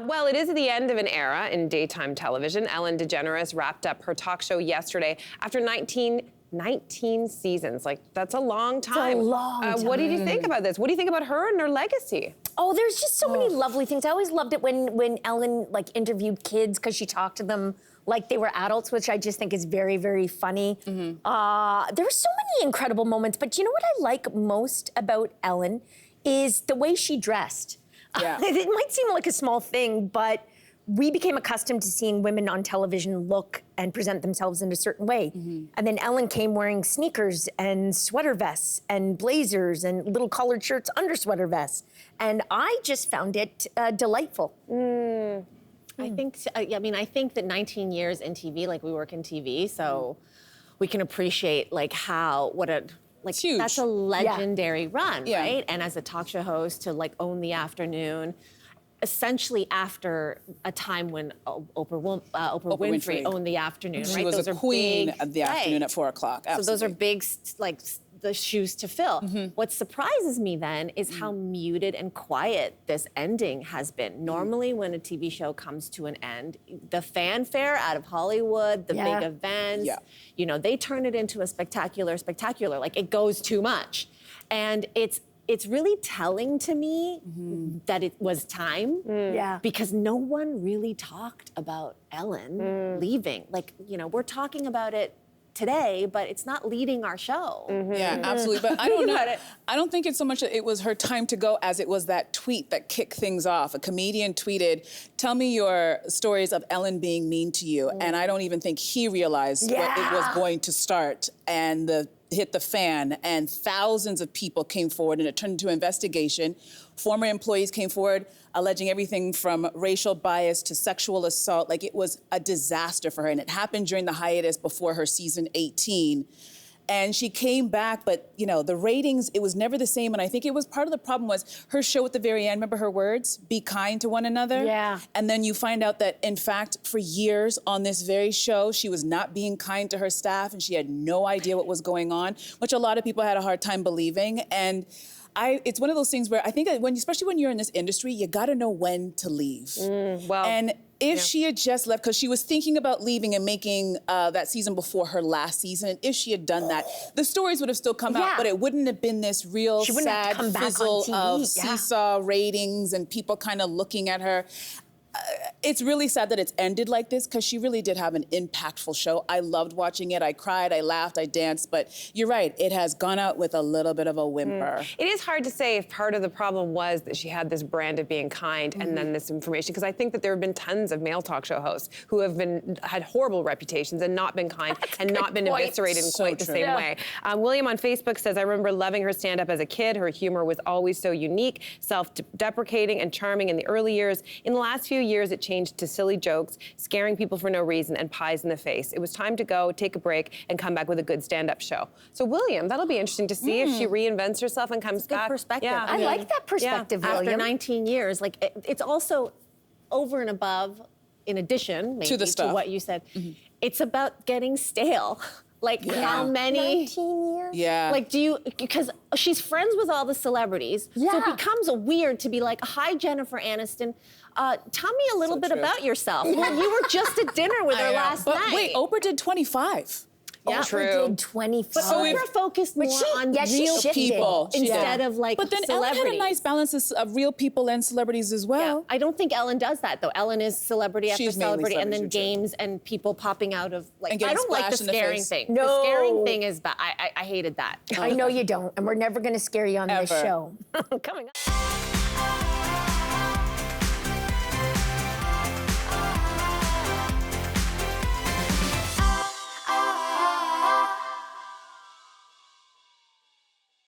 Well, it is the end of an era in daytime television. Ellen Degeneres wrapped up her talk show yesterday after 19 seasons. Like, that's a long time. It's a long time. What did you think about this? What do you think about her and her legacy? Oh, there's just so many lovely things. I always loved it when Ellen interviewed kids because she talked to them like they were adults, which I just think is very, very funny. There were so many incredible moments, but you know what I like most about Ellen is the way she dressed. Yeah. It might seem like a small thing, but we became accustomed to seeing women on television look and present themselves in a certain way. And then Ellen came wearing sneakers and sweater vests and blazers and little collared shirts under sweater vests. And I just found it delightful. I think that 19 years in TV, like we work in TV, so we can appreciate It's huge. that's a legendary run, Yeah. right? And as a talk show host to own the afternoon, essentially after a time when Oprah Winfrey owned the afternoon, She right? was Those a are queen big, of the afternoon right. at 4 o'clock. Absolutely. So those are big, the shoes to fill. What surprises me then is how muted and quiet this ending has been. Normally, when a TV show comes to an end, the fanfare out of Hollywood, the big events, they turn it into a spectacular. Like, it goes too much. And it's really telling to me that it was time. Because no one really talked about Ellen leaving. We're talking about it today, but it's not leading our show. Yeah, absolutely. But I don't know. I don't think it's so much that it was her time to go as it was that tweet that kicked things off. A comedian tweeted, "Tell me your stories of Ellen being mean to you." And I don't even think he realized what it was going to start and hit the fan, and thousands of people came forward and it turned into an investigation. Former employees came forward alleging everything from racial bias to sexual assault. Like, it was a disaster for her, and it happened during the hiatus before her season 18. And she came back, but the ratings, it was never the same. And I think it was part of the problem was her show at the very end, remember her words? Be kind to one another. Yeah. And then you find out that, in fact, for years on this very show, she was not being kind to her staff and she had no idea what was going on, which a lot of people had a hard time believing. And it's one of those things where I think that especially when you're in this industry, you gotta know when to leave. And if she had just left, because she was thinking about leaving and making that season before her last season, and if she had done that, the stories would have still come out, but it wouldn't have been this real sad fizzle of seesaw ratings and people kind of looking at her. It's really sad that it's ended like this because she really did have an impactful show. I loved watching it. I cried, I laughed, I danced, but you're right, it has gone out with a little bit of a whimper. It is hard to say if part of the problem was that she had this brand of being kind and then this information, because I think that there have been tons of male talk show hosts who have had horrible reputations and not been kind and not been eviscerated in quite the same way. William on Facebook says, I remember loving her stand-up as a kid. Her humor was always so unique, self-deprecating and charming in the early years. In the last few years, it changed to silly jokes, scaring people for no reason, and pies in the face. It was time to go, take a break, and come back with a good stand-up show. So, William, that'll be interesting to see if she reinvents herself and comes back. Good perspective. Yeah. I like that perspective, William. After 19 years, it's also over and above, in addition, maybe, to what you said, it's about getting stale. How many? 19 years? Yeah. Because she's friends with all the celebrities, so it becomes weird to be like, hi, Jennifer Aniston, tell me a little bit about yourself. Well, you were just at dinner with her last night. Wait, Oprah did 25. Yeah, Oprah did 25. But Oprah focused more on real people instead of But then celebrities. Ellen had a nice balance of real people and celebrities as well. Yeah, I don't think Ellen does that, though. Ellen is celebrity after She's mainly celebrity, and then celebrity, games and people popping out of, And I getting don't like the splashed in the scaring face. thing. No. The scaring thing is bad. I hated that. I know you don't, and we're never going to scare you on this Ever. show. Coming up.